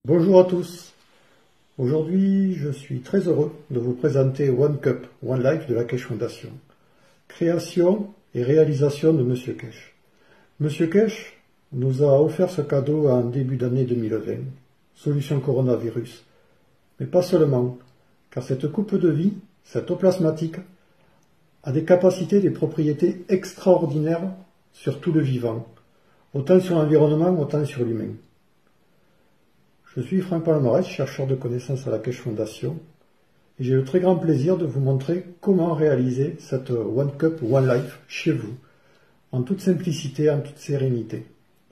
Bonjour à tous. Aujourd'hui, je suis très heureux de vous présenter One Cup, One Life de la Keshe Foundation. Création et réalisation de Monsieur Keshe. Monsieur Keshe nous a offert ce cadeau en début d'année 2020, solution coronavirus. Mais pas seulement, car cette coupe de vie, cette eau plasmatique, a des capacités, des propriétés extraordinaires sur tout le vivant, autant sur l'environnement, autant sur l'humain. Je suis Franck Palmarès, chercheur de connaissances à la Keshe Foundation, et j'ai le très grand plaisir de vous montrer comment réaliser cette One Cup, One Life chez vous, en toute simplicité, en toute sérénité,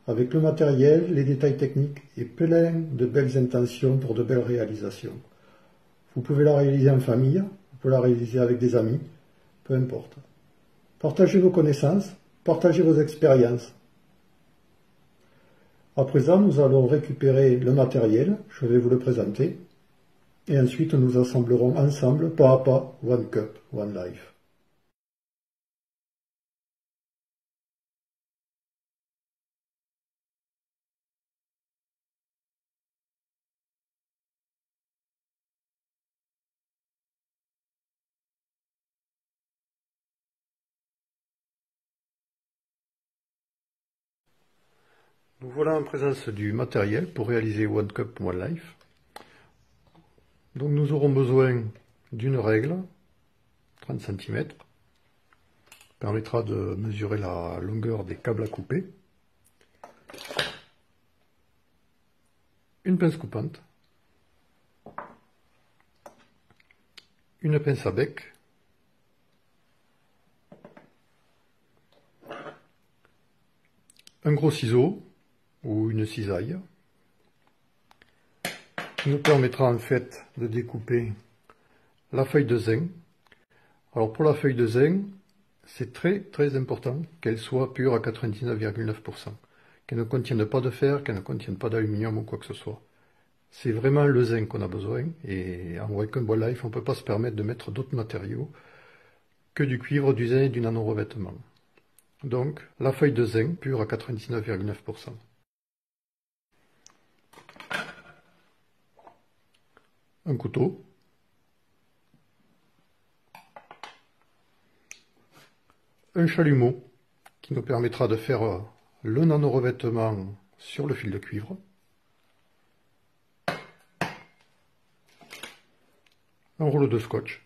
avec le matériel, les détails techniques et plein de belles intentions pour de belles réalisations. Vous pouvez la réaliser en famille, vous pouvez la réaliser avec des amis, peu importe. Partagez vos connaissances, partagez vos expériences. À présent, nous allons récupérer le matériel, je vais vous le présenter, et ensuite nous assemblerons ensemble, pas à pas, One Cup, One Life. Nous voilà en présence du matériel pour réaliser One Cup, One Life. Donc nous aurons besoin d'une règle, 30 cm, permettra de mesurer la longueur des câbles à couper, une pince coupante, une pince à bec, un gros ciseau ou une cisaille, qui nous permettra en fait de découper la feuille de zinc. Alors pour la feuille de zinc, c'est très important qu'elle soit pure à 99,9%, qu'elle ne contienne pas de fer, qu'elle ne contienne pas d'aluminium ou quoi que ce soit. C'est vraiment le zinc qu'on a besoin, et en One Cup, One Life, on ne peut pas se permettre de mettre d'autres matériaux que du cuivre, du zinc et du nano-revêtement. Donc la feuille de zinc pure à 99,9%. Un couteau, un chalumeau qui nous permettra de faire le nano-revêtement sur le fil de cuivre, un rouleau de scotch,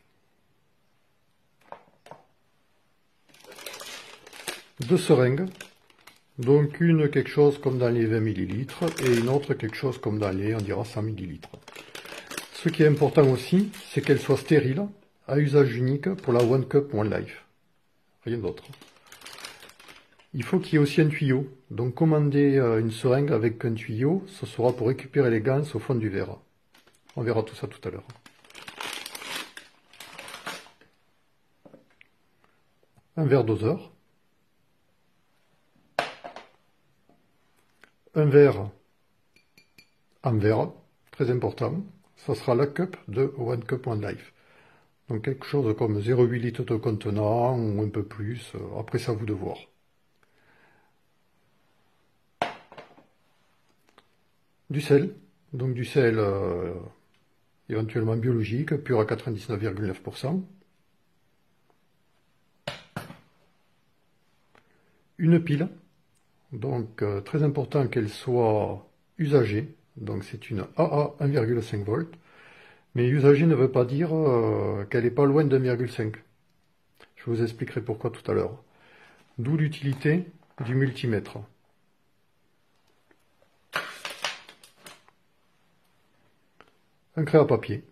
deux seringues, donc une quelque chose comme dans les 20 ml et une autre quelque chose comme dans les, on dira, 100 ml. Ce qui est important aussi, c'est qu'elle soit stérile, à usage unique pour la One Cup, One Life. Rien d'autre. Il faut qu'il y ait aussi un tuyau. Donc commander une seringue avec un tuyau, ce sera pour récupérer les gants au fond du verre. On verra tout ça tout à l'heure. Un verre doseur. Un verre en verre, très important. Ça sera la cup de One Cup, One Life. Donc quelque chose comme 0,8 litres de contenant ou un peu plus, après c'est à vous de voir. Du sel, donc du sel éventuellement biologique, pur à 99,9%. Une pile, donc très important qu'elle soit usagée, donc c'est une AA 1,5 volts. Mais usagée ne veut pas dire qu'elle n'est pas loin de 1,5. Je vous expliquerai pourquoi tout à l'heure. D'où l'utilité du multimètre. Un crayon à papier.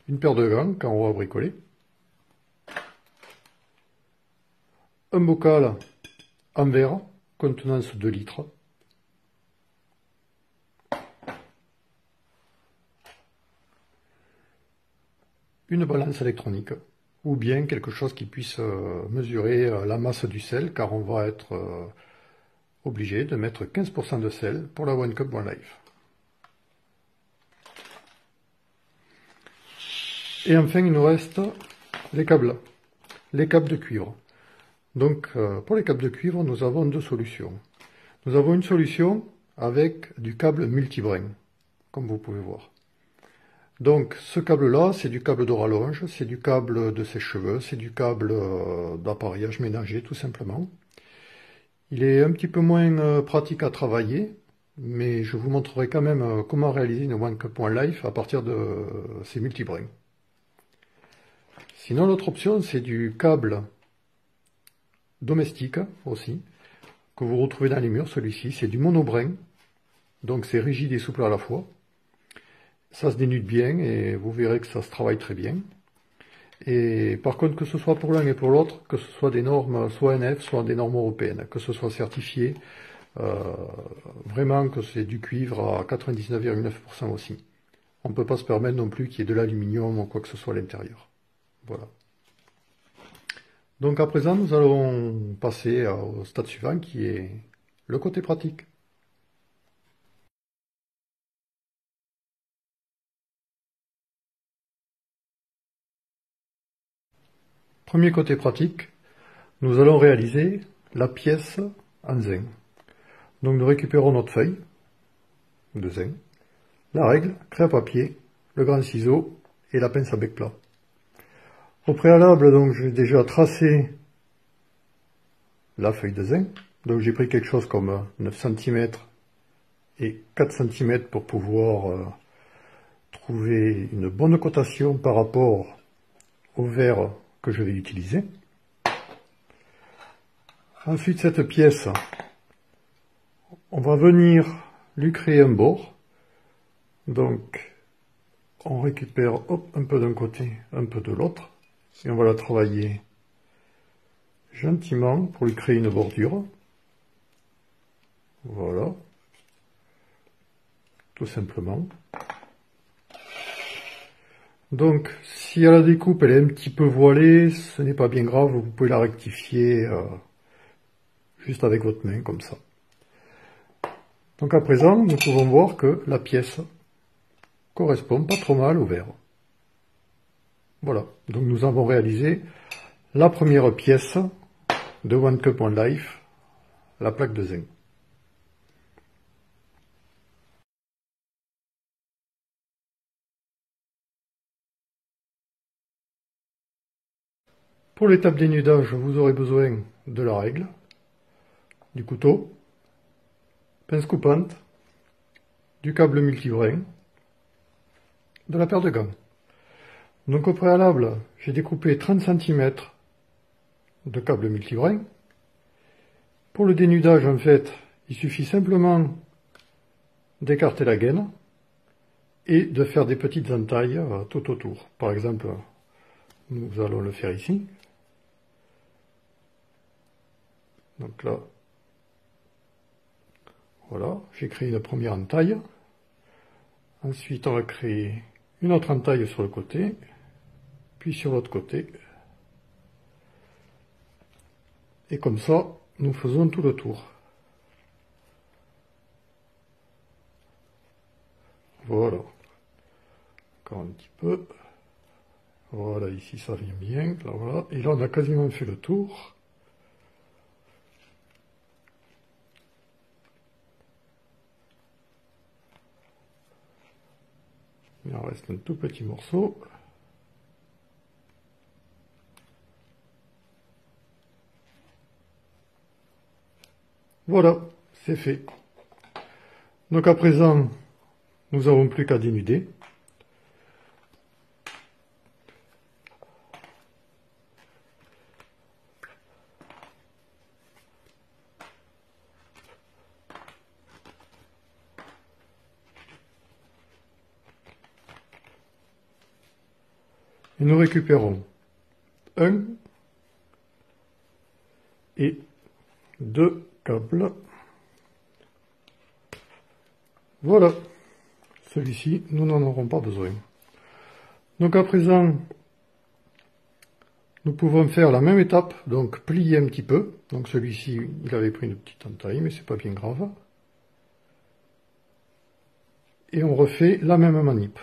Une paire de gants quand on va bricoler. Un bocal en verre contenant 2 litres. Une balance électronique, ou bien quelque chose qui puisse mesurer la masse du sel, car on va être obligé de mettre 15% de sel pour la One Cup, One Life. Et enfin, il nous reste les câbles de cuivre. Donc, pour les câbles de cuivre, nous avons deux solutions. Nous avons une solution avec du câble multibrin, comme vous pouvez voir. Donc ce câble-là, c'est du câble de rallonge, c'est du câble de sèche-cheveux, c'est du câble d'appareillage ménager tout simplement. Il est un petit peu moins pratique à travailler, mais je vous montrerai quand même comment réaliser une OneCup.life à partir de ces multibrins. Sinon l'autre option, c'est du câble domestique aussi, que vous retrouvez dans les murs. Celui-ci, c'est du monobrin, donc c'est rigide et souple à la fois. Ça se dénude bien et vous verrez que ça se travaille très bien. Et par contre, que ce soit pour l'un et pour l'autre, que ce soit des normes soit NF, soit des normes européennes, que ce soit certifié, vraiment que c'est du cuivre à 99,9% aussi. On ne peut pas se permettre non plus qu'il y ait de l'aluminium ou quoi que ce soit à l'intérieur. Voilà. Donc à présent, nous allons passer au stade suivant qui est le côté pratique. Premier côté pratique, nous allons réaliser la pièce en zinc. Donc nous récupérons notre feuille de zinc, la règle, craie à papier, le grand ciseau et la pince à bec plat. Au préalable, donc j'ai déjà tracé la feuille de zinc. Donc j'ai pris quelque chose comme 9 cm et 4 cm pour pouvoir trouver une bonne cotation par rapport au verre que je vais utiliser. Ensuite, cette pièce, on va venir lui créer un bord. Donc, on récupère hop, un peu d'un côté, un peu de l'autre. Et on va la travailler gentiment pour lui créer une bordure. Voilà. Tout simplement. Donc, si à la découpe elle est un petit peu voilée, ce n'est pas bien grave, vous pouvez la rectifier juste avec votre main, comme ça. Donc à présent, nous pouvons voir que la pièce correspond pas trop mal au verre. Voilà, donc nous avons réalisé la première pièce de OneCup.life, la plaque de zinc. Pour l'étape dénudage, vous aurez besoin de la règle, du couteau, pince coupante, du câble multibrin, de la paire de gants. Donc au préalable, j'ai découpé 30 cm de câble multibrin. Pour le dénudage, en fait, il suffit simplement d'écarter la gaine et de faire des petites entailles tout autour. Par exemple, nous allons le faire ici. Donc là, voilà, j'ai créé une première entaille. Ensuite, on va créer une autre entaille sur le côté, puis sur l'autre côté. Et comme ça, nous faisons tout le tour. Voilà. Encore un petit peu. Voilà, ici ça vient bien. Là, voilà. Et là, on a quasiment fait le tour. Il en reste un tout petit morceau. Voilà, c'est fait. Donc à présent, nous n'avons plus qu'à dénuder. Et nous récupérons un et deux câbles. Voilà, celui-ci, nous n'en aurons pas besoin. Donc à présent, nous pouvons faire la même étape, donc plier un petit peu. Donc celui-ci, il avait pris une petite entaille, mais c'est pas bien grave. Et on refait la même manip.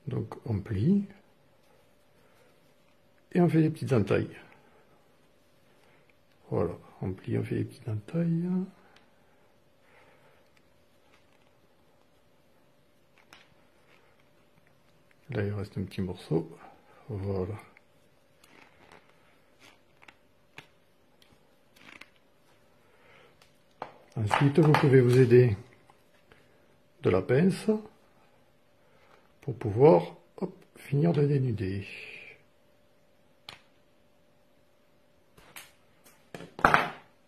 Donc on plie, et on fait des petites entailles. Voilà. on plie, on fait des petites entailles. Là, il reste un petit morceau. Voilà. Ensuite, vous pouvez vous aider de la pince pour pouvoir finir de dénuder.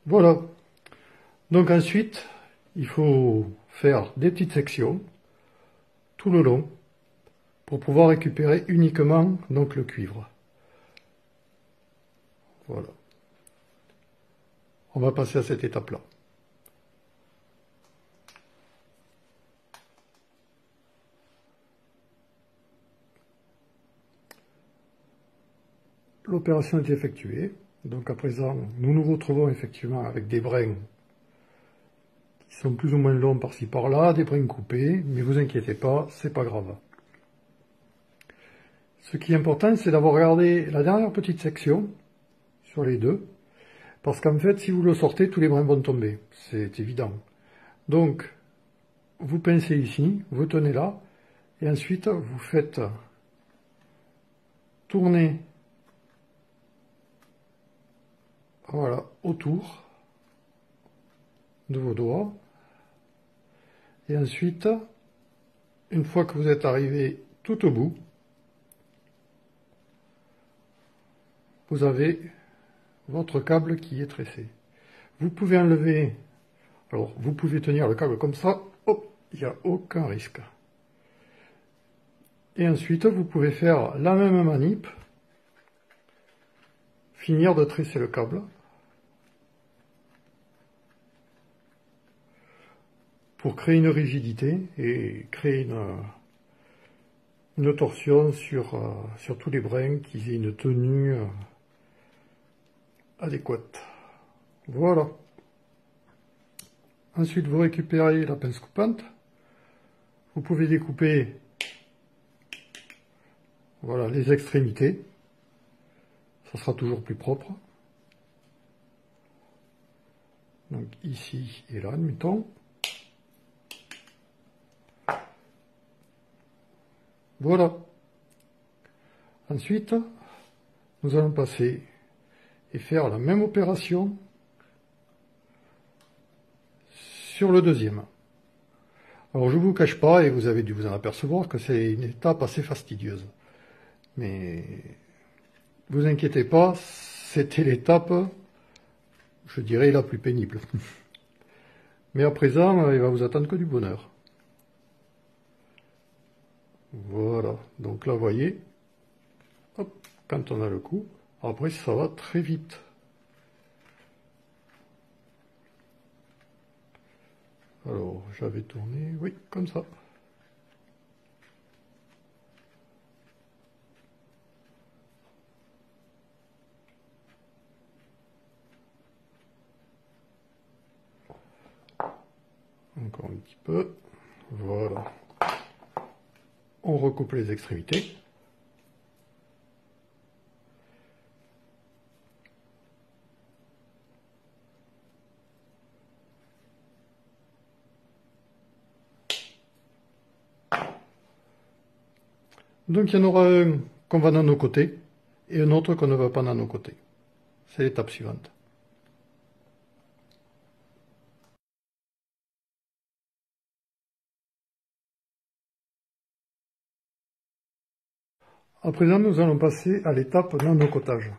Voilà. Donc ensuite, il faut faire des petites sections tout le long pour pouvoir récupérer uniquement donc le cuivre. Voilà. On va passer à cette étape-là. L'opération est effectuée. Donc à présent, nous nous retrouvons effectivement avec des brins qui sont plus ou moins longs par-ci par-là, des brins coupés, mais vous inquiétez pas, c'est pas grave. Ce qui est important, c'est d'avoir regardé la dernière petite section sur les deux, parce qu'en fait, si vous le sortez, tous les brins vont tomber, c'est évident. Donc, vous pincez ici, vous tenez là, et ensuite vous faites tourner, voilà, autour de vos doigts, et ensuite, une fois que vous êtes arrivé tout au bout, vous avez votre câble qui est tressé. Vous pouvez enlever, alors vous pouvez tenir le câble comme ça, hop, il n'y a aucun risque. Et ensuite, vous pouvez faire la même manip, finir de tresser le câble, pour créer une rigidité et créer une torsion sur tous les brins, qu'ils aient une tenue adéquate. Voilà. Ensuite, vous récupérez la pince coupante. Vous pouvez découper, voilà, les extrémités. Ça sera toujours plus propre. Donc ici et là, admettons. Voilà. Ensuite, nous allons passer et faire la même opération sur le deuxième. Alors je ne vous cache pas, et vous avez dû vous en apercevoir, que c'est une étape assez fastidieuse. Mais vous inquiétez pas, c'était l'étape, je dirais, la plus pénible. Mais à présent, il va vous attendre que du bonheur. Voilà, donc là, vous voyez, hop, quand on a le coup, après ça va très vite. Alors, j'avais tourné, oui, comme ça. Encore un petit peu, voilà. On recoupe les extrémités. Donc il y en aura un qu'on va dans nos côtés et un autre qu'on ne va pas dans nos côtés. C'est l'étape suivante. À présent, nous allons passer à l'étape nanocotage.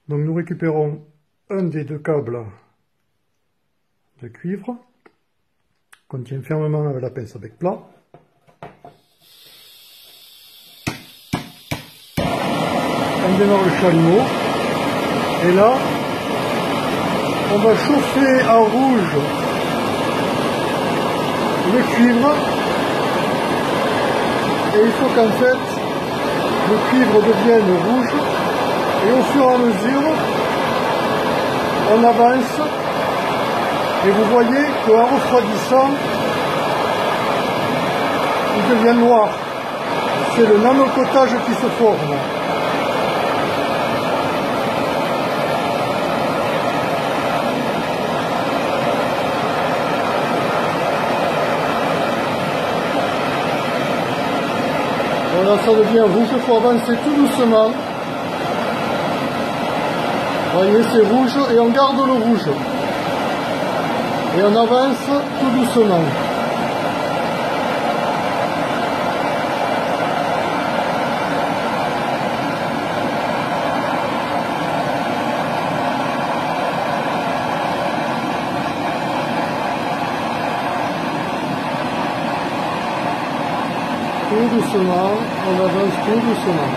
Donc nous récupérons un des deux câbles de cuivre qu'on tient fermement avec la pince à bec plat. On démarre le chalumeau et là on va chauffer à rouge le cuivre et il faut qu'en fait le cuivre devienne rouge et au fur et à mesure on avance et vous voyez qu'en refroidissant il devient noir. C'est le nanocotage qui se forme. Là, ça devient rouge, il faut avancer tout doucement. Vous voyez, c'est rouge et on garde le rouge. Et on avance tout doucement. Tout doucement, on avance tout doucement.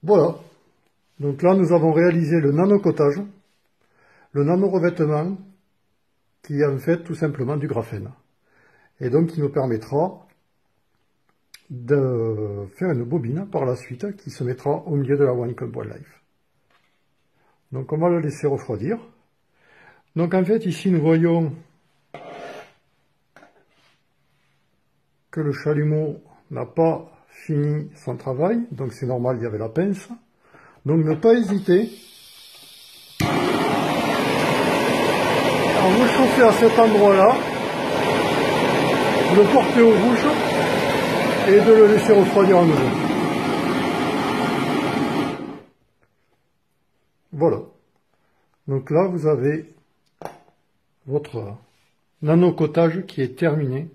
Voilà. Donc là, nous avons réalisé le nano-cotage, le nano-revêtement, qui est en fait tout simplement du graphène. Et donc, qui nous permettra de faire une bobine par la suite, qui se mettra au milieu de la One Cup One Life. Donc on va le laisser refroidir. Donc en fait ici nous voyons que le chalumeau n'a pas fini son travail, donc c'est normal, il y avait la pince. Donc ne pas hésiter à vous chauffer à cet endroit-là, de le porter au rouge et de le laisser refroidir à nouveau. Voilà. Donc là, vous avez votre nano-cotage qui est terminé.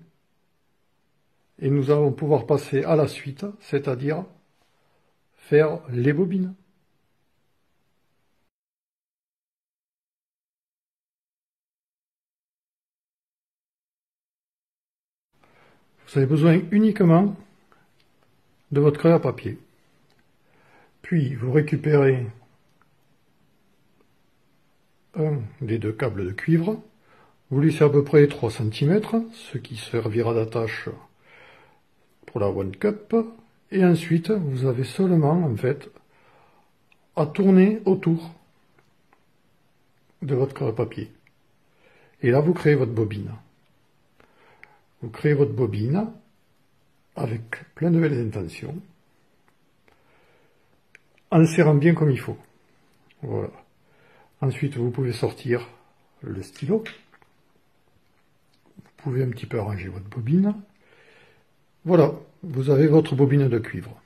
Et nous allons pouvoir passer à la suite, c'est-à-dire faire les bobines. Vous avez besoin uniquement de votre craie à papier. Puis, vous récupérez un des deux câbles de cuivre, vous laissez à peu près 3 cm, ce qui servira d'attache pour la One Cup, et ensuite vous avez seulement en fait à tourner autour de votre papier. Et là vous créez votre bobine. Vous créez votre bobine avec plein de belles intentions, en serrant bien comme il faut. Voilà. Ensuite, vous pouvez sortir le stylo. Vous pouvez un petit peu arranger votre bobine. Voilà, vous avez votre bobine de cuivre.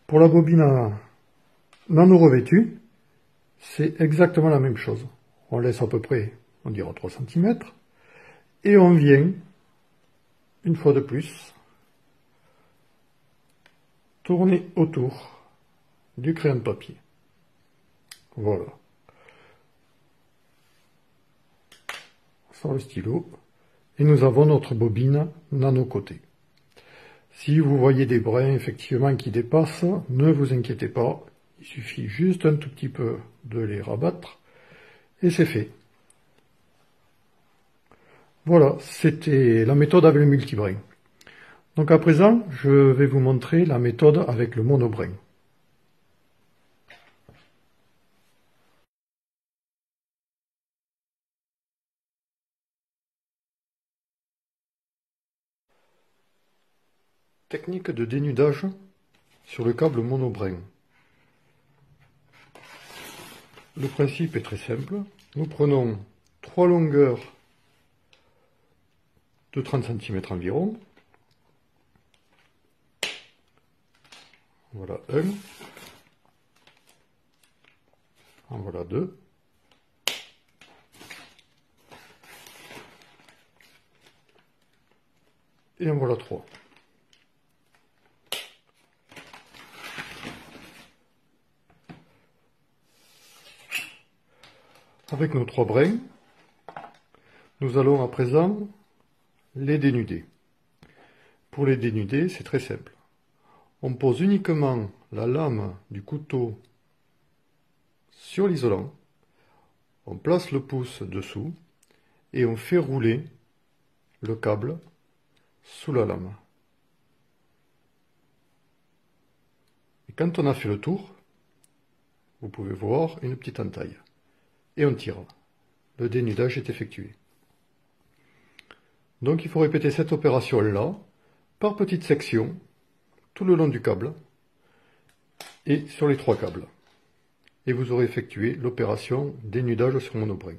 Pour la bobine nano revêtue, c'est exactement la même chose. On laisse à peu près, on dira 3 cm. Et on vient, une fois de plus, tourner autour du crayon de papier. Voilà. Sur le stylo, et nous avons notre bobine nano côté. Si vous voyez des brins effectivement qui dépassent, ne vous inquiétez pas, il suffit juste un tout petit peu de les rabattre et c'est fait. Voilà, c'était la méthode avec le multibrin. Donc à présent, je vais vous montrer la méthode avec le monobrin. Technique de dénudage sur le câble monobrin. Le principe est très simple. Nous prenons 3 longueurs de 30 cm environ. Voilà un. En voilà deux. Et en voilà 3. Avec nos 3 brins, nous allons à présent les dénuder. Pour les dénuder, c'est très simple. On pose uniquement la lame du couteau sur l'isolant, on place le pouce dessous et on fait rouler le câble sous la lame. Et quand on a fait le tour, vous pouvez voir une petite entaille. Et on tire. Le dénudage est effectué. Donc il faut répéter cette opération-là, par petites sections, tout le long du câble, et sur les 3 câbles. et vous aurez effectué l'opération dénudage sur monobrin.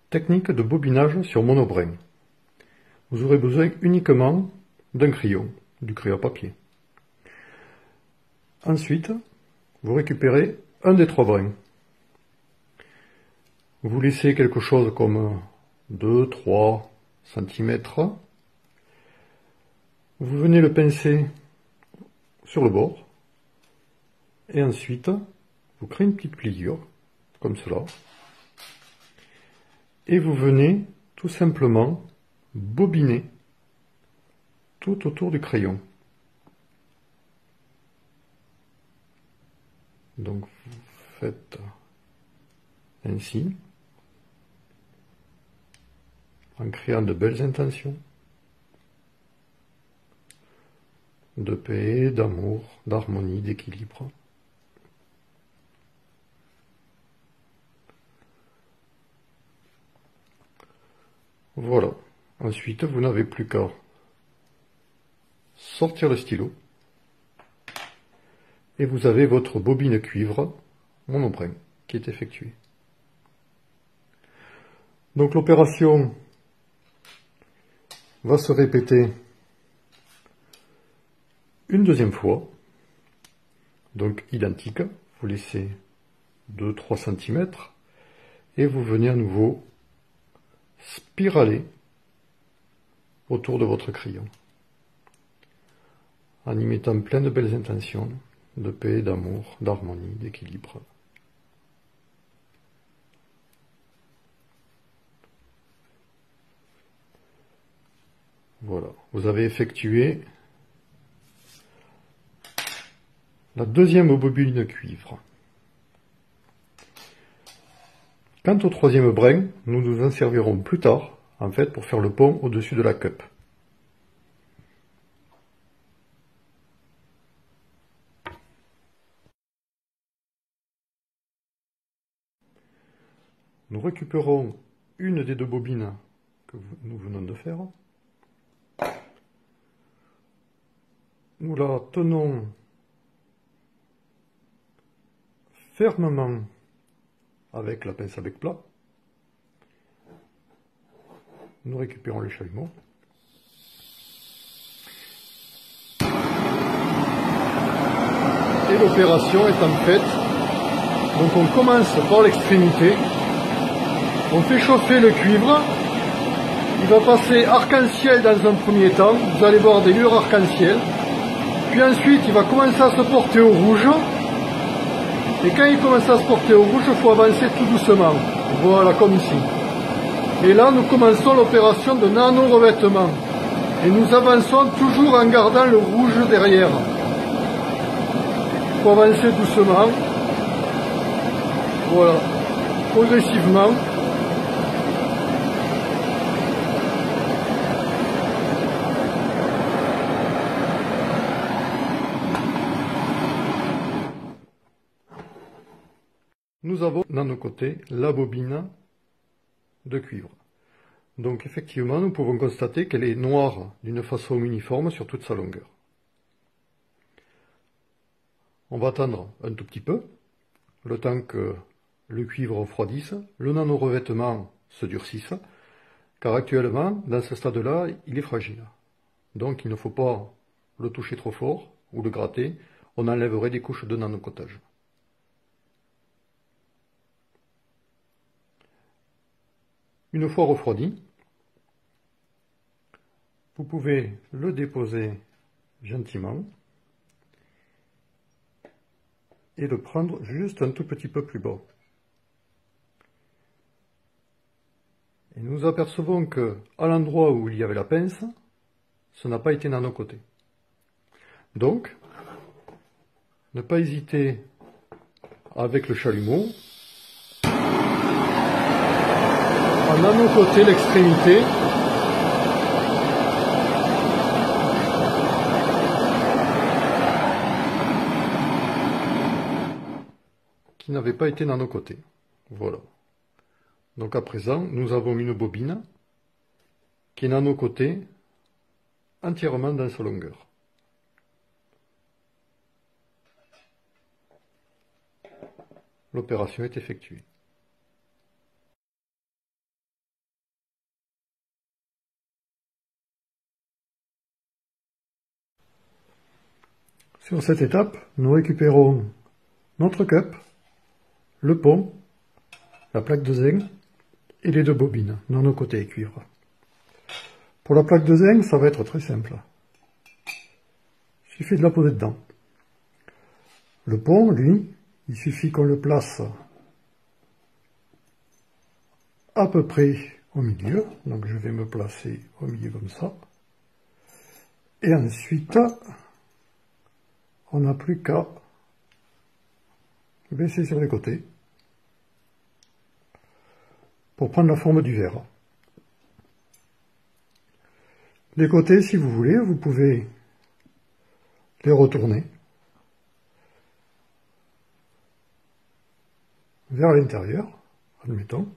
Technique de bobinage sur monobrin. Vous aurez besoin uniquement d'un crayon, du crayon à papier. Ensuite, vous récupérez un des 3 brins. Vous laissez quelque chose comme 2-3 cm. Vous venez le pincer sur le bord. Et ensuite, vous créez une petite pliure, comme cela. Et vous venez tout simplement bobiner tout autour du crayon. Donc vous faites ainsi, en créant de belles intentions, de paix, d'amour, d'harmonie, d'équilibre. Voilà. Ensuite, vous n'avez plus qu'à sortir le stylo et vous avez votre bobine cuivre monobrin qui est effectuée. Donc l'opération va se répéter une deuxième fois, donc identique. Vous laissez 2-3 cm et vous venez à nouveau spiraler autour de votre crayon en y mettant plein de belles intentions de paix, d'amour, d'harmonie, d'équilibre. Voilà, vous avez effectué la deuxième bobine cuivre. Quant au troisième brin, nous nous en servirons plus tard, en fait, pour faire le pont au-dessus de la cup. Nous récupérons une des 2 bobines que nous venons de faire. Nous la tenons fermement avec la pince à bec plat. Nous récupérons le chalumeau. Et l'opération étant faite, donc on commence par l'extrémité, on fait chauffer le cuivre, il va passer arc-en-ciel dans un premier temps, vous allez voir des lueurs arc-en-ciel, puis ensuite il va commencer à se porter au rouge. Et quand il commence à se porter au rouge, il faut avancer tout doucement. Voilà, comme ici. Et là, nous commençons l'opération de nano-revêtement. Et nous avançons toujours en gardant le rouge derrière. Il faut avancer doucement. Voilà. Progressivement. Nous avons dans nos côtés la bobine de cuivre. Donc effectivement, nous pouvons constater qu'elle est noire d'une façon uniforme sur toute sa longueur. On va attendre un tout petit peu, le temps que le cuivre refroidisse, le nano-revêtement se durcisse, car actuellement, dans ce stade-là, il est fragile. Donc il ne faut pas le toucher trop fort ou le gratter, on enlèverait des couches de nano-cottage. Une fois refroidi, vous pouvez le déposer gentiment et le prendre juste un tout petit peu plus bas. Et nous apercevons que à l'endroit où il y avait la pince, ce n'a pas été nano-coté. Donc, ne pas hésiter avec le chalumeau à nano-coter l'extrémité qui n'avait pas été nano-coté. Voilà. Donc à présent, nous avons une bobine qui est à nos côtés, entièrement dans sa longueur. L'opération est effectuée. Sur cette étape, nous récupérons notre cup, le pont, la plaque de zinc et les deux bobines dans nos côtés cuivre. Pour la plaque de zinc, ça va être très simple. Il suffit de la poser dedans. Le pont, lui, il suffit qu'on le place à peu près au milieu. Donc je vais me placer au milieu comme ça. Et ensuite, on n'a plus qu'à baisser sur les côtés pour prendre la forme du verre. Les côtés, si vous voulez, vous pouvez les retourner vers l'intérieur, admettons.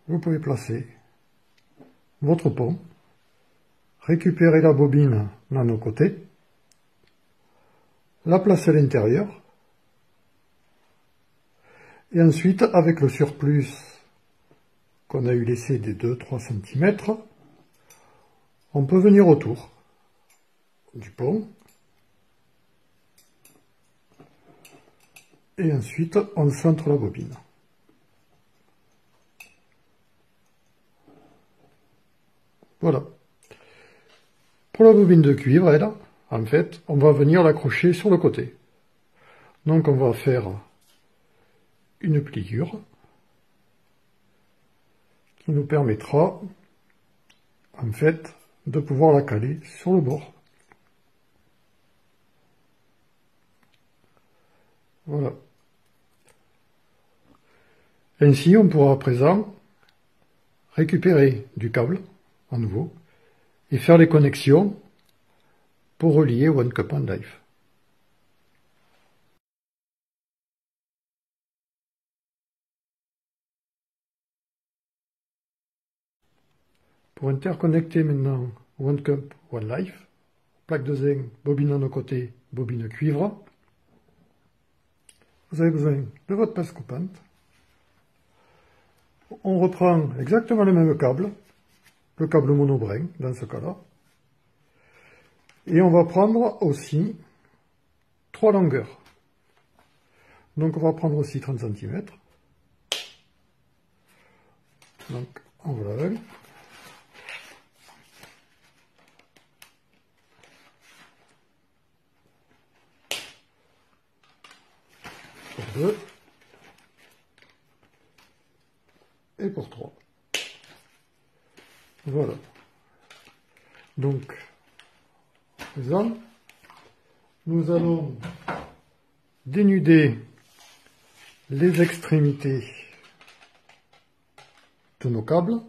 Vous pouvez placer votre pont, récupérer la bobine dans nos côtés, la placer à l'intérieur, et ensuite, avec le surplus qu'on a eu laissé des 2-3 cm, on peut venir autour du pont, et ensuite on centre la bobine. Voilà. Pour la bobine de cuivre, elle, en fait, on va venir l'accrocher sur le côté. Donc on va faire une pliure qui nous permettra, en fait, de pouvoir la caler sur le bord. Voilà. Ainsi, on pourra à présent récupérer du câble, à nouveau, et faire les connexions pour relier OneCup One Life. Pour interconnecter maintenant OneCup One Life, plaque de zinc, bobine à nos côtés, bobine cuivre, vous avez besoin de votre pince coupante. On reprend exactement le même câble, le câble monobrin dans ce cas-là, et on va prendre aussi 3 longueurs. Donc on va prendre aussi 30 cm. Donc on vous l'aveugle. Pour 2 et pour 3. Voilà. Donc, à présent, nous allons dénuder les extrémités de nos câbles.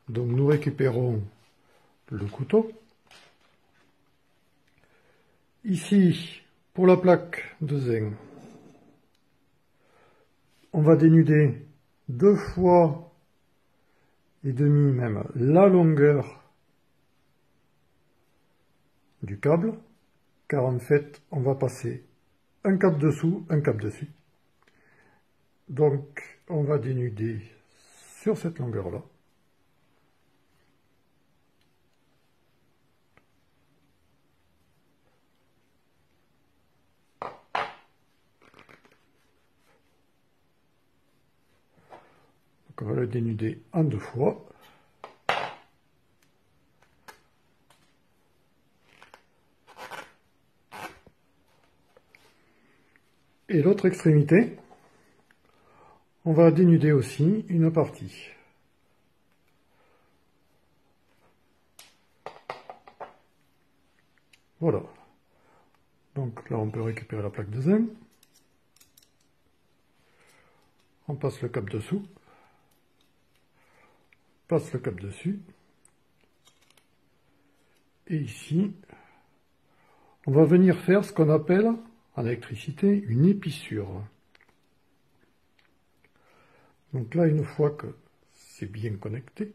Donc nous récupérons le couteau. Ici, pour la plaque de zinc, on va dénuder 2 fois et demi même la longueur du câble, car en fait on va passer un câble dessous, un câble dessus. Donc on va dénuder sur cette longueur là. Donc on va le dénuder en 2 fois. Et l'autre extrémité, on va dénuder aussi une partie. Voilà. Donc là, on peut récupérer la plaque de zinc. On passe le câble dessous. Passe le câble dessus. Et ici, on va venir faire ce qu'on appelle en électricité une épissure. Donc là, une fois que c'est bien connecté,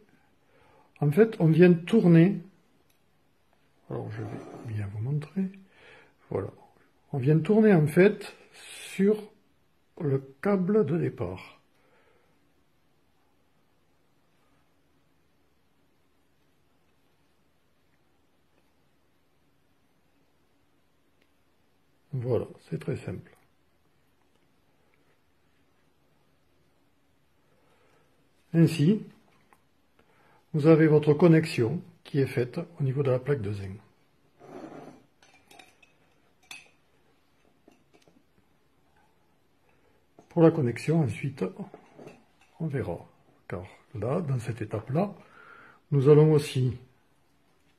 en fait, on vient tourner. Alors, je vais bien vous montrer. Voilà. On vient tourner, en fait, sur le câble de départ. Voilà, c'est très simple. Ainsi, vous avez votre connexion qui est faite au niveau de la plaque de zinc. Pour la connexion, ensuite, on verra. Car là, dans cette étape-là, nous allons aussi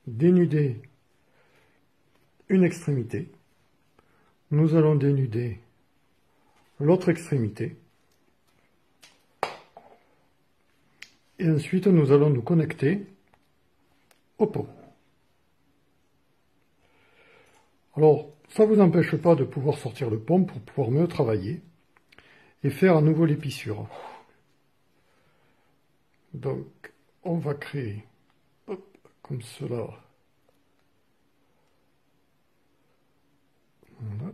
dénuder une extrémité. Nous allons dénuder l'autre extrémité. Et ensuite, nous allons nous connecter au pot. Alors, ça ne vous empêche pas de pouvoir sortir le pont pour pouvoir mieux travailler et faire à nouveau l'épissure. Donc, on va créer, hop, comme cela. Voilà.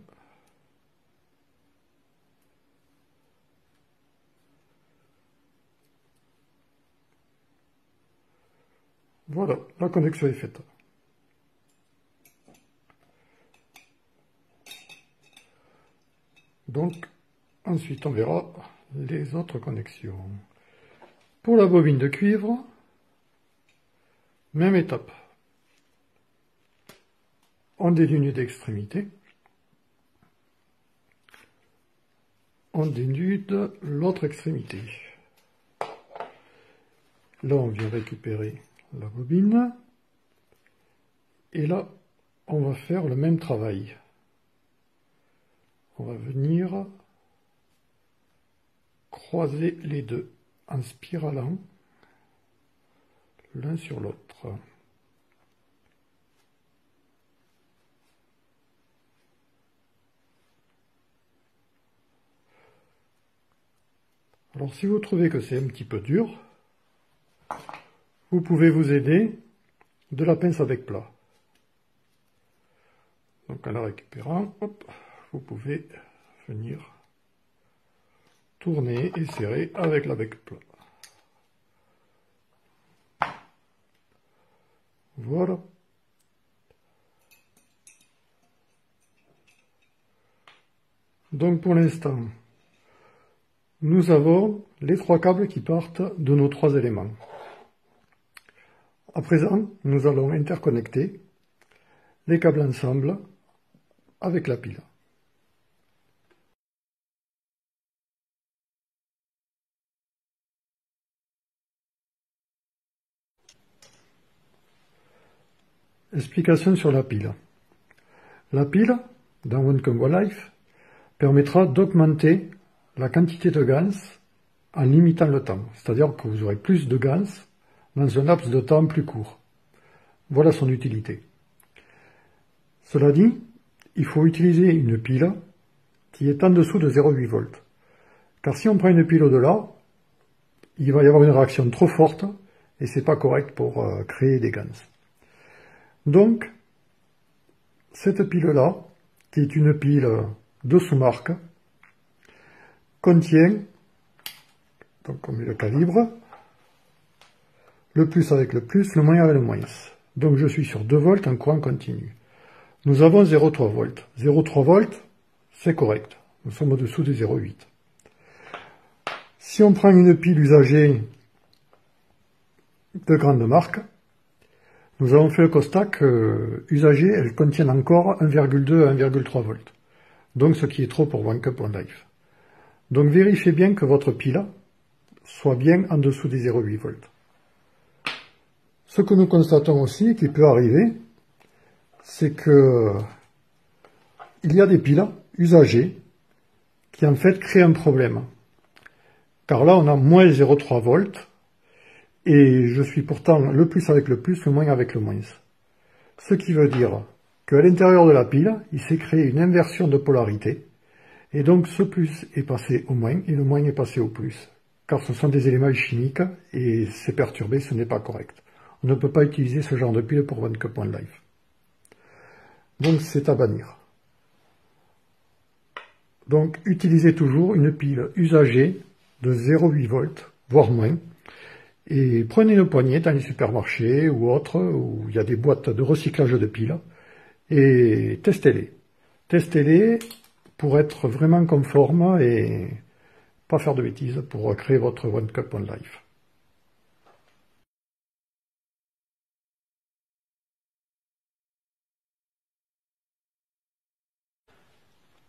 Voilà, la connexion est faite. Donc, ensuite, on verra les autres connexions. Pour la bobine de cuivre, même étape. On dénude d'extrémité. On dénude l'autre extrémité. Là, on vient récupérer la bobine. Et là, on va faire le même travail. On va venir croiser les deux en spiralant l'un sur l'autre. Alors si vous trouvez que c'est un petit peu dur, vous pouvez vous aider de la pince à bec plat. Donc en la récupérant, hop, vous pouvez venir tourner et serrer avec la bec plat. Voilà. Donc pour l'instant, nous avons les trois câbles qui partent de nos trois éléments. À présent, nous allons interconnecter les câbles ensemble avec la pile. Explication sur la pile. La pile, dans OneCom OneLife, permettra d'augmenter la quantité de GANS en limitant le temps. C'est-à-dire que vous aurez plus de GANS dans un laps de temps plus court. Voilà son utilité. Cela dit, il faut utiliser une pile qui est en dessous de 0,8 volts. Car si on prend une pile au-delà, il va y avoir une réaction trop forte et c'est pas correct pour créer des GANS. Donc, cette pile-là, qui est une pile de sous-marque, contient, donc on met le calibre, le plus avec le plus, le moins avec le moins. Donc je suis sur 2 volts en courant continu. Nous avons 0,3 volts. 0,3 volts, c'est correct. Nous sommes au-dessous de 0,8. Si on prend une pile usagée de grande marque, nous avons fait le constat que usagée, elle contient encore 1,2 à 1,3 volts. Donc ce qui est trop pour OneCup OneLife. Donc vérifiez bien que votre pile soit bien en dessous des 0,8 volts. Ce que nous constatons aussi, qui peut arriver, c'est que il y a des piles usagées qui en fait créent un problème. Car là on a moins 0,3 volts et je suis pourtant le plus avec le plus, le moins avec le moins. Ce qui veut dire qu'à l'intérieur de la pile, il s'est créé une inversion de polarité, et donc ce plus est passé au moins, et le moins est passé au plus, car ce sont des éléments chimiques, et c'est perturbé, ce n'est pas correct. On ne peut pas utiliser ce genre de pile pour OneCup OneLife. Donc c'est à bannir. Donc utilisez toujours une pile usagée de 0,8 volts, voire moins, et prenez une poignée dans les supermarchés ou autres, où il y a des boîtes de recyclage de piles, et testez-les. Testez-les pour être vraiment conforme et pas faire de bêtises pour créer votre OneCup OneLife.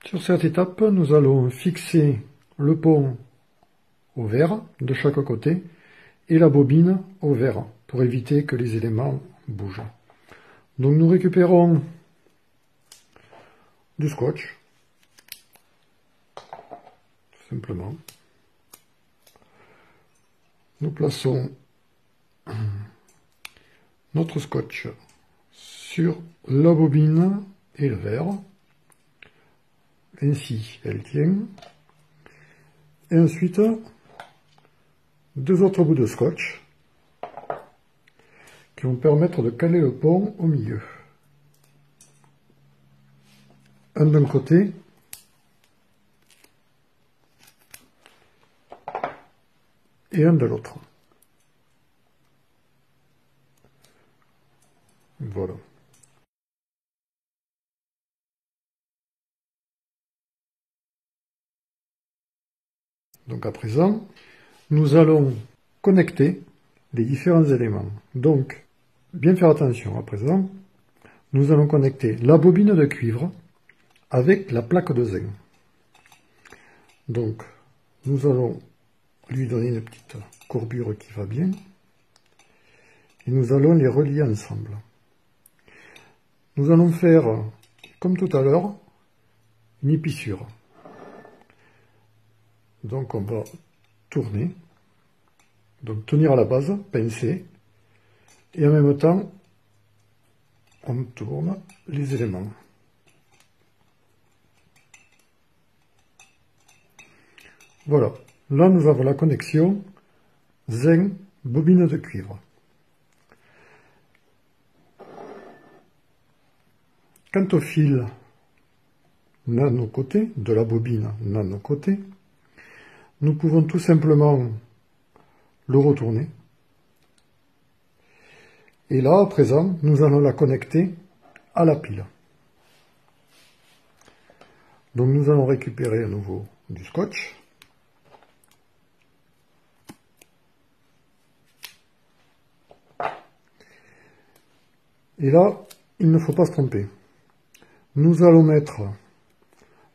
Sur cette étape, nous allons fixer le pont au vert de chaque côté et la bobine au vert pour éviter que les éléments bougent. Donc nous récupérons du scotch, tout simplement. Nous plaçons notre scotch sur la bobine et le verre. Ainsi, elle tient. Et ensuite, deux autres bouts de scotch qui vont permettre de caler le pont au milieu. Un d'un côté et un de l'autre. Voilà. Donc à présent, nous allons connecter les différents éléments. Donc, bien faire attention à présent, nous allons connecter la bobine de cuivre avec la plaque de zinc. Donc, nous allons lui donner une petite courbure qui va bien. Et nous allons les relier ensemble. Nous allons faire, comme tout à l'heure, une épissure. Donc on va tourner, donc tenir à la base, pincer, et en même temps, on tourne les éléments. Voilà, là nous avons la connexion zinc bobine de cuivre. Quant au fil nano côté, de la bobine nano côté, nous pouvons tout simplement le retourner. Et là, à présent, nous allons la connecter à la pile. Donc nous allons récupérer à nouveau du scotch. Et là, il ne faut pas se tromper. Nous allons mettre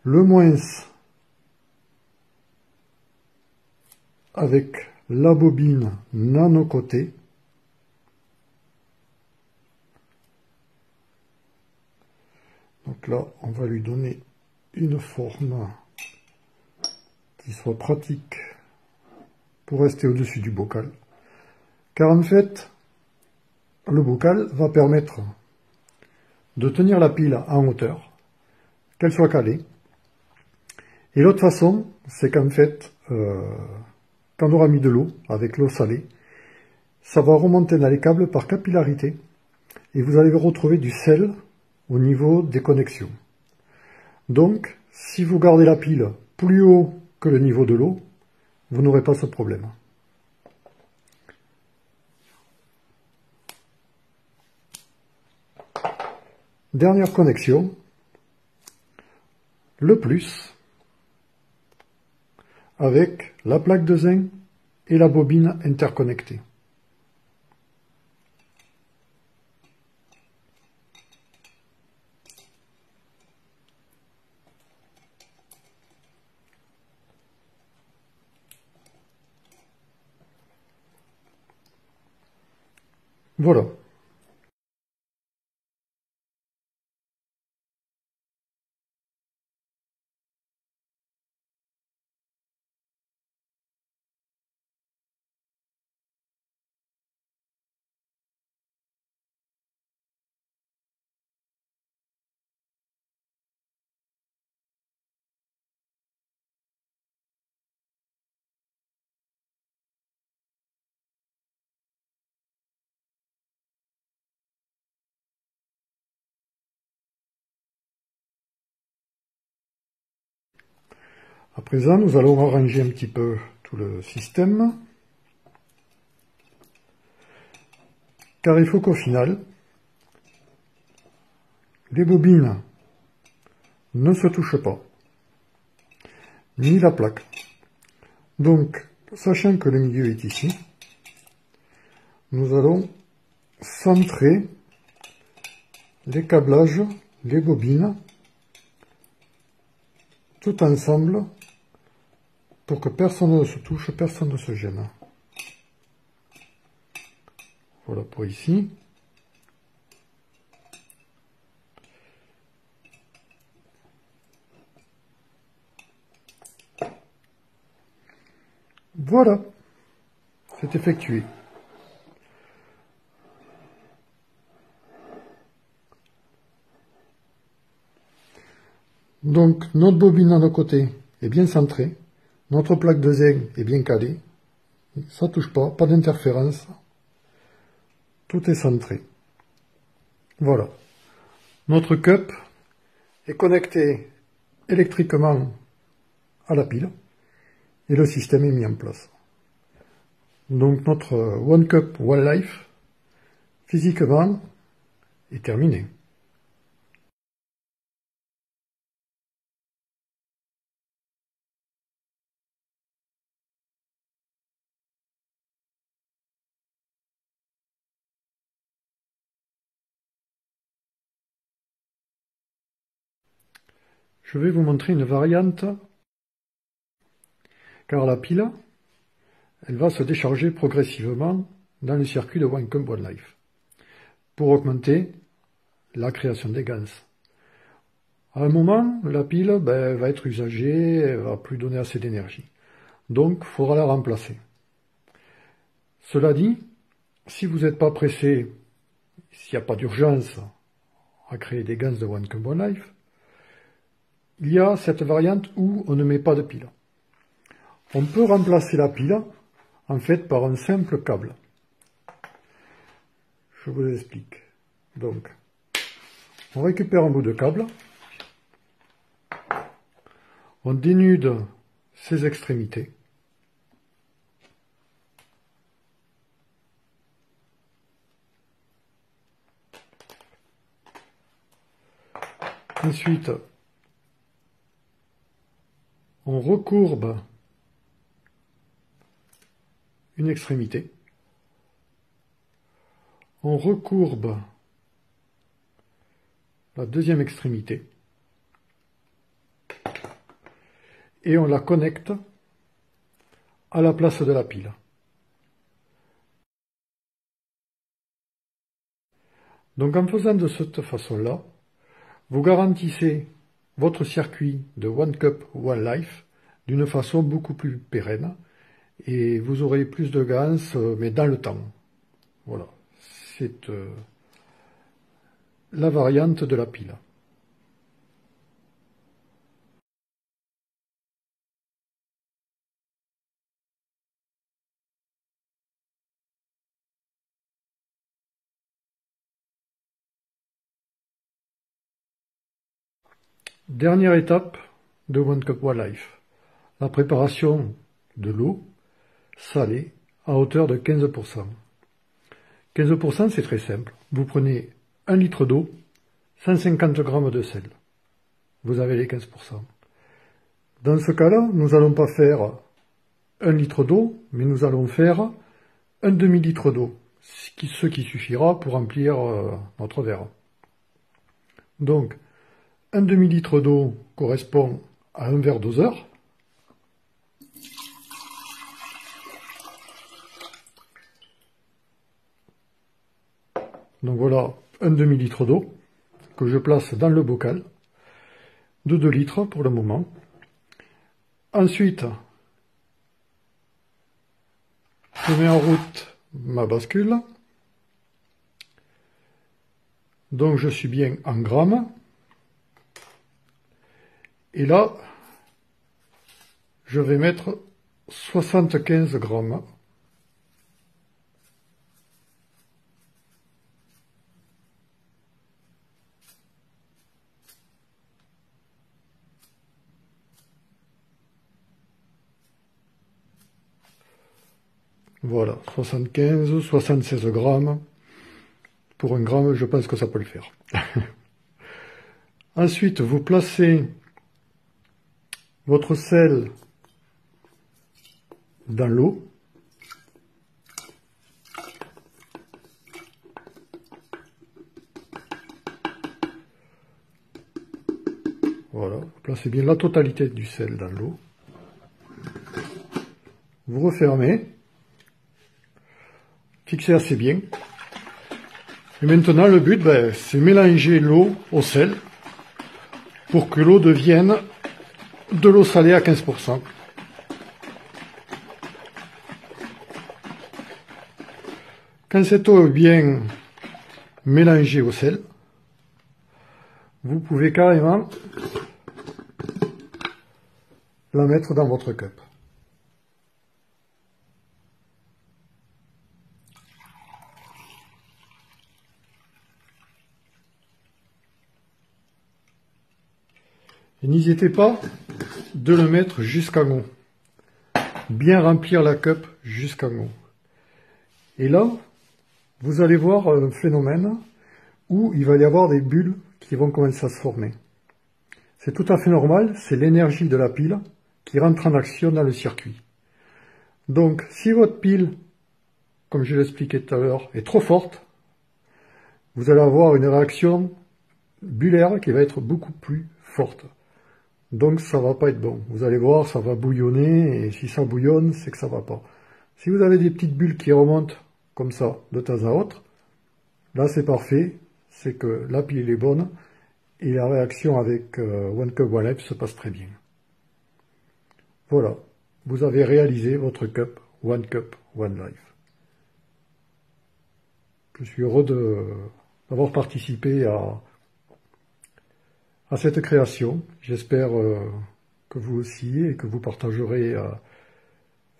le moins avec la bobine nano côté. Donc là, on va lui donner une forme qui soit pratique pour rester au-dessus du bocal. Car en fait, le bocal va permettre de tenir la pile en hauteur, qu'elle soit calée. Et l'autre façon, c'est qu'en fait, quand on aura mis de l'eau, avec l'eau salée, ça va remonter dans les câbles par capillarité, et vous allez retrouver du sel au niveau des connexions. Donc, si vous gardez la pile plus haut que le niveau de l'eau, vous n'aurez pas ce problème. Dernière connexion, le plus, avec la plaque de zinc et la bobine interconnectée. Voilà. À présent, nous allons arranger un petit peu tout le système. Car il faut qu'au final, les bobines ne se touchent pas, ni la plaque. Donc, sachant que le milieu est ici, nous allons centrer les câblages, les bobines, tout ensemble, pour que personne ne se touche, personne ne se gêne. Voilà pour ici. Voilà, c'est effectué. Donc, notre bobine à nos côtés est bien centrée, notre plaque de zinc est bien calée, ça ne touche pas, pas d'interférence, tout est centré. Voilà. Notre cup est connecté électriquement à la pile et le système est mis en place. Donc notre One Cup One Life, physiquement, est terminé. Je vais vous montrer une variante, car la pile, elle va se décharger progressivement dans le circuit de One Cup One Life, pour augmenter la création des gans. À un moment, la pile va être usagée, elle va plus donner assez d'énergie. Donc, il faudra la remplacer. Cela dit, si vous n'êtes pas pressé, s'il n'y a pas d'urgence à créer des gans de One Cup One Life, il y a cette variante où on ne met pas de pile. On peut remplacer la pile, en fait, par un simple câble. Je vous explique. Donc, on récupère un bout de câble, on dénude ses extrémités, ensuite, on recourbe une extrémité, on recourbe la deuxième extrémité et on la connecte à la place de la pile. Donc en faisant de cette façon-là, vous garantissez votre circuit de One Cup One Life d'une façon beaucoup plus pérenne et vous aurez plus de gans, mais dans le temps. Voilà, c'est la variante de la pile. Dernière étape de One Cup One Life, la préparation de l'eau salée à hauteur de 15%. 15%, c'est très simple. Vous prenez 1 litre d'eau, 150 g de sel. Vous avez les 15%. Dans ce cas-là, nous n'allons pas faire 1 litre d'eau, mais nous allons faire un demi-litre d'eau, ce qui suffira pour remplir notre verre. Donc, un demi-litre d'eau correspond à un verre doseur. Donc voilà, un demi-litre d'eau que je place dans le bocal de 2 litres pour le moment. Ensuite, je mets en route ma bascule. Donc je suis bien en grammes. Et là, je vais mettre 75 grammes. Voilà, 75, 76 grammes. Pour 1 gramme, je pense que ça peut le faire. Ensuite, vous placez votre sel dans l'eau. Voilà, vous placez bien la totalité du sel dans l'eau. Vous refermez. Fixez assez bien. Et maintenant, le but, c'est mélanger l'eau au sel pour que l'eau devienne de l'eau salée à 15%. Quand cette eau est bien mélangée au sel, vous pouvez carrément la mettre dans votre cup. Et n'hésitez pas de le mettre jusqu'en haut. Bien remplir la cup jusqu'en haut. Et là, vous allez voir un phénomène où il va y avoir des bulles qui vont commencer à se former. C'est tout à fait normal, c'est l'énergie de la pile qui rentre en action dans le circuit. Donc, si votre pile, comme je l'expliquais tout à l'heure, est trop forte, vous allez avoir une réaction bullaire qui va être beaucoup plus forte. Donc ça va pas être bon. Vous allez voir, ça va bouillonner, et si ça bouillonne, c'est que ça va pas. Si vous avez des petites bulles qui remontent comme ça, de temps à autre, là c'est parfait, c'est que la pile est bonne, et la réaction avec One Cup One Life se passe très bien. Voilà, vous avez réalisé votre cup One Life. Je suis heureux d'avoir participé à cette création. J'espère que vous aussi et que vous partagerez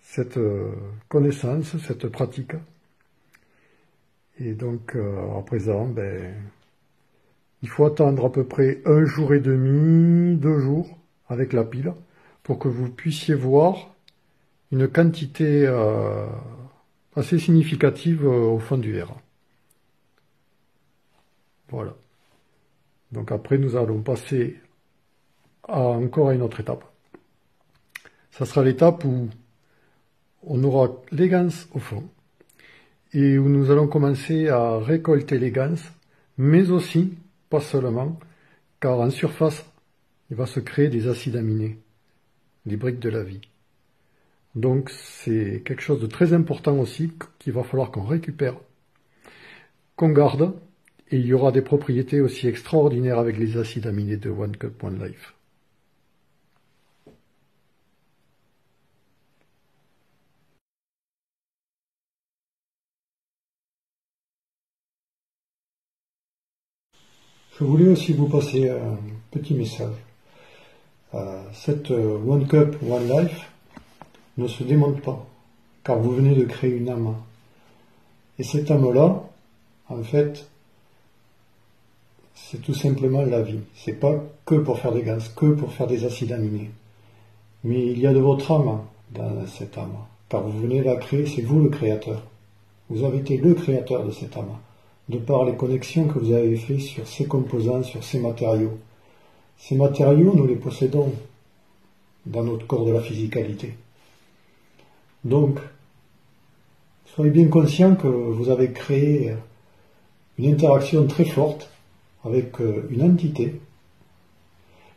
cette connaissance, cette pratique. Et donc à présent, il faut attendre à peu près 1 jour et demi, 2 jours avec la pile pour que vous puissiez voir une quantité assez significative au fond du verre. Voilà. Donc après, nous allons passer encore à une autre étape. Ça sera l'étape où on aura les ganses au fond et où nous allons commencer à récolter les ganses, mais aussi, pas seulement, car en surface, il va se créer des acides aminés, des briques de la vie. Donc c'est quelque chose de très important aussi qu'il va falloir qu'on récupère, qu'on garde, et il y aura des propriétés aussi extraordinaires avec les acides aminés de One Cup One Life. Je voulais aussi vous passer un petit message. Cette One Cup One Life ne se démonte pas, car vous venez de créer une âme. Et cette âme-là, en fait, c'est tout simplement la vie. C'est pas que pour faire des gaz, que pour faire des acides aminés. Mais il y a de votre âme dans cette âme. Car vous venez de la créer, c'est vous le créateur. Vous avez été le créateur de cette âme. De par les connexions que vous avez faites sur ces composants, sur ces matériaux. Ces matériaux, nous les possédons dans notre corps de la physicalité. Donc, soyez bien conscient que vous avez créé une interaction très forte avec une entité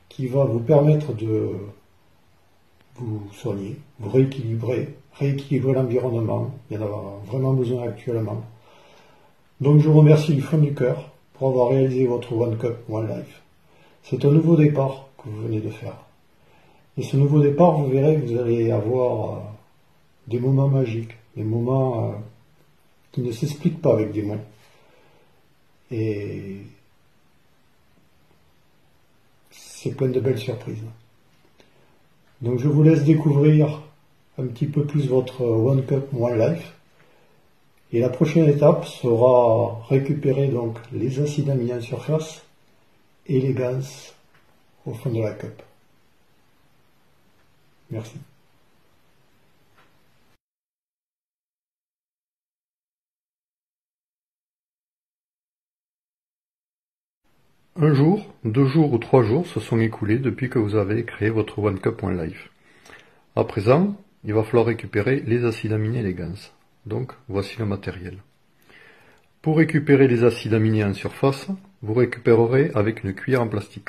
qui va vous permettre de vous soigner, vous rééquilibrer l'environnement. Il y en a vraiment besoin actuellement. Donc je vous remercie du fond du cœur pour avoir réalisé votre One Cup One Life. C'est un nouveau départ que vous venez de faire. Et ce nouveau départ, vous verrez que vous allez avoir des moments magiques, des moments qui ne s'expliquent pas avec des mots. Et c'est plein de belles surprises. Donc je vous laisse découvrir un petit peu plus votre One Cup One Life. Et la prochaine étape sera récupérer donc les acides aminés en surface et les gaz au fond de la cup. Merci. Un jour, 2 jours ou 3 jours se sont écoulés depuis que vous avez créé votre One Cup One Life. À présent, il va falloir récupérer les acides aminés et les gans. Donc, voici le matériel. Pour récupérer les acides aminés en surface, vous récupérerez avec une cuillère en plastique.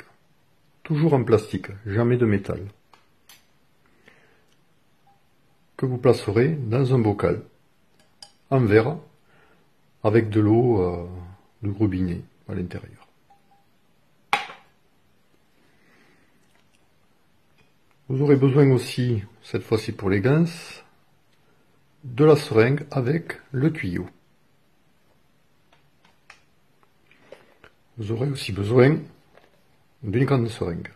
Toujours en plastique, jamais de métal. Que vous placerez dans un bocal, en verre, avec de l'eau du robinet à l'intérieur. Vous aurez besoin aussi, cette fois-ci pour les gans, de la seringue avec le tuyau. Vous aurez aussi besoin d'une grande seringue.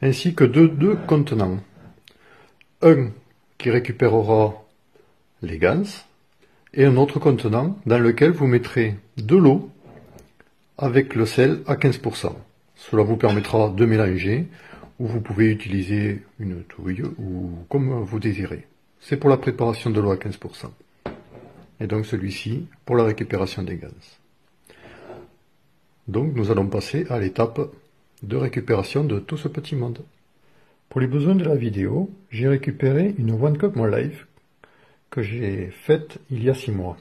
Ainsi que de deux contenants. Un qui récupérera les gans et un autre contenant dans lequel vous mettrez de l'eau avec le sel à 15%. Cela vous permettra de mélanger, ou vous pouvez utiliser une touille, ou comme vous désirez. C'est pour la préparation de l'eau à 15%. Et donc celui-ci pour la récupération des gans. Donc nous allons passer à l'étape de récupération de tout ce petit monde. Pour les besoins de la vidéo, j'ai récupéré une One Cup One Life que j'ai faite il y a 6 mois.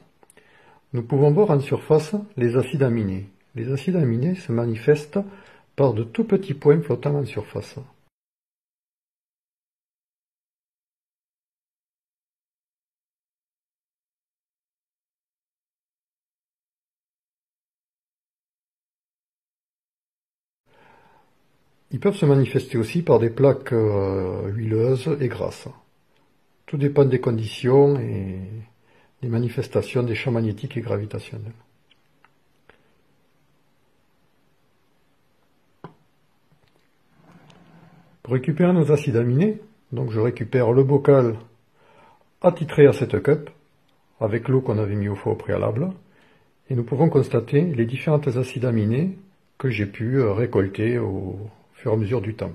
Nous pouvons voir en surface les acides aminés. Les acides aminés se manifestent par de tout petits points flottant en surface. Ils peuvent se manifester aussi par des plaques huileuses et grasses. Tout dépend des conditions et des manifestations des champs magnétiques et gravitationnels. Pour récupérer nos acides aminés, donc je récupère le bocal attitré à cette cup, avec l'eau qu'on avait mis au fond au préalable, et nous pouvons constater les différents acides aminés que j'ai pu récolter au fur et à mesure du temps.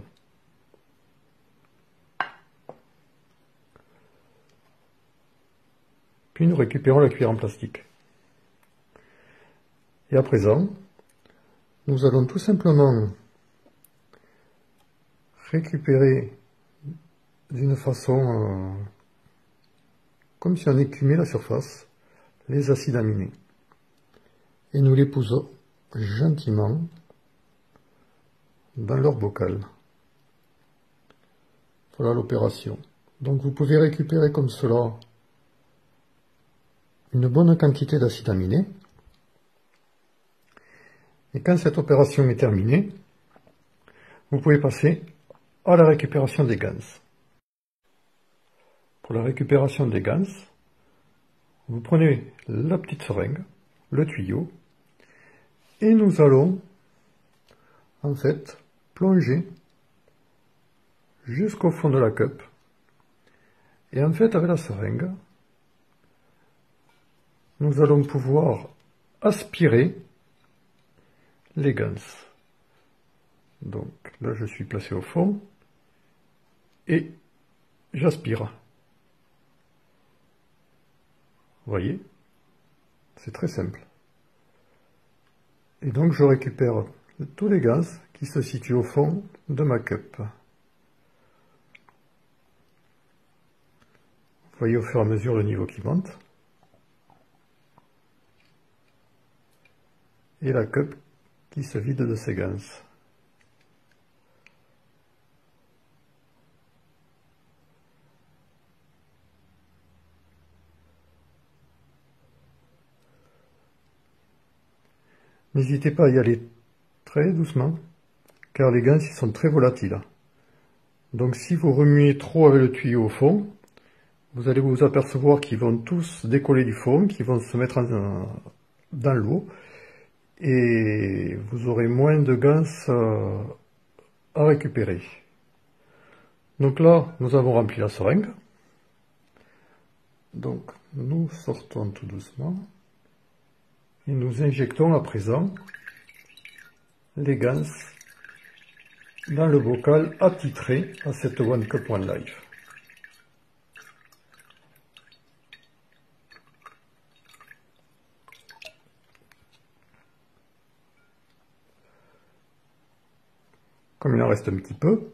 Puis nous récupérons la cuillère en plastique. Et à présent, nous allons tout simplement récupérer d'une façon comme si on écumait la surface les acides aminés. Et nous les posons gentiment dans leur bocal. Voilà l'opération. Donc vous pouvez récupérer comme cela une bonne quantité d'acides aminés. Et quand cette opération est terminée, vous pouvez passer à la récupération des gans. Pour la récupération des gans, vous prenez la petite seringue, le tuyau, et nous allons en fait plonger jusqu'au fond de la cup. Et en fait, avec la seringue, nous allons pouvoir aspirer les gans. Donc là, je suis placé au fond et j'aspire. Vous voyez, c'est très simple. Et donc je récupère tous les gans qui se situent au fond de ma cup. Vous voyez au fur et à mesure le niveau qui monte. Et la cup qui se vide de ses gans. N'hésitez pas à y aller très doucement, car les gans ils sont très volatiles. Donc si vous remuez trop avec le tuyau au fond, vous allez vous apercevoir qu'ils vont tous décoller du fond, qu'ils vont se mettre dans l'eau, et vous aurez moins de gans à récupérer. Donc là, nous avons rempli la seringue. Donc nous sortons tout doucement. Et nous injectons à présent les gans dans le bocal attitré à cette One Cup One Life. comme il en reste un petit peu,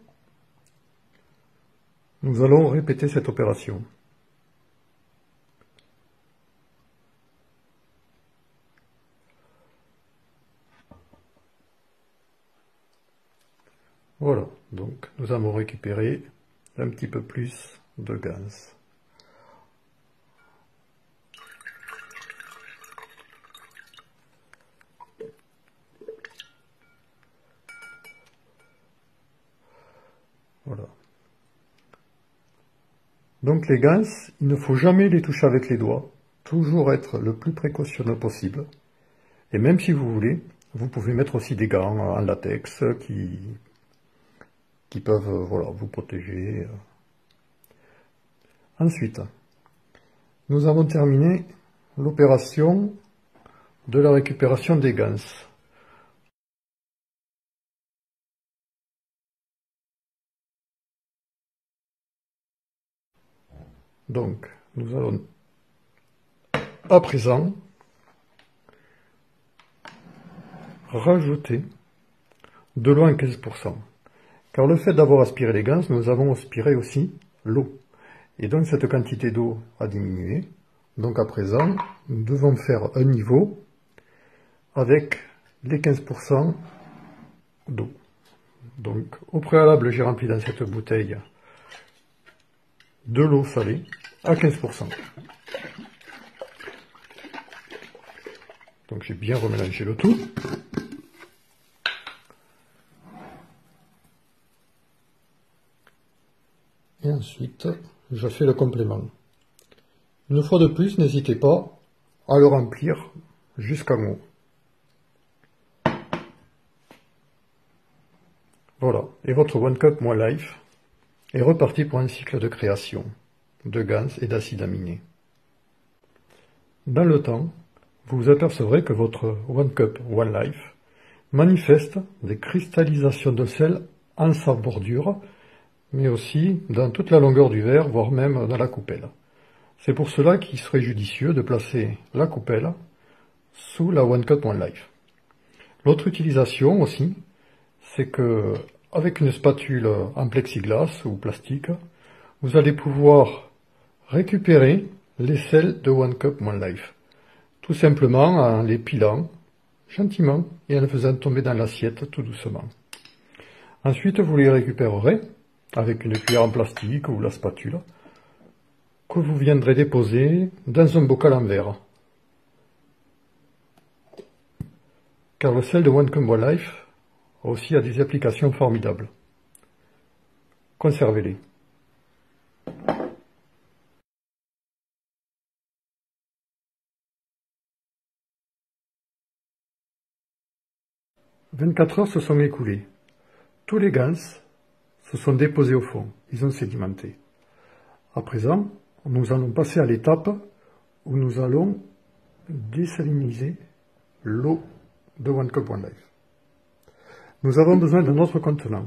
nous allons répéter cette opération. Voilà, donc nous avons récupéré un petit peu plus de gaz. Voilà. Donc les ganses, il ne faut jamais les toucher avec les doigts, toujours être le plus précautionneux possible. Et même si vous voulez, vous pouvez mettre aussi des gants en latex qui peuvent voilà, vous protéger. Ensuite, nous avons terminé l'opération de la récupération des ganses. Donc, nous allons à présent rajouter de l'eau à 15%. Car le fait d'avoir aspiré les ganses, nous avons aspiré aussi l'eau. Et donc cette quantité d'eau a diminué. Donc à présent, nous devons faire un niveau avec les 15% d'eau. Donc au préalable, j'ai rempli dans cette bouteille de l'eau salée à 15%. Donc j'ai bien remélangé le tout. Et ensuite, je fais le complément. Une fois de plus, n'hésitez pas à le remplir jusqu'en haut. Voilà, et votre One Cup One Life est reparti pour un cycle de création de ganses et d'acides aminés. Dans le temps, vous vous apercevrez que votre One Cup One Life manifeste des cristallisations de sel en sa bordure, mais aussi dans toute la longueur du verre, voire même dans la coupelle. C'est pour cela qu'il serait judicieux de placer la coupelle sous la One Cup One Life. L'autre utilisation aussi, c'est que avec une spatule en plexiglas ou plastique, vous allez pouvoir récupérer les sels de One Cup One Life. Tout simplement en les pilant gentiment et en les faisant tomber dans l'assiette tout doucement. Ensuite, vous les récupérerez avec une cuillère en plastique ou la spatule que vous viendrez déposer dans un bocal en verre. Car le sel de One Cup One Life aussi a des applications formidables. Conservez-les. « 24 heures se sont écoulées. Tous les ganses se sont déposés au fond. Ils ont sédimenté. À présent, nous allons passer à l'étape où nous allons désaliniser l'eau de One Cup One Life. Nous avons besoin d'un autre contenant,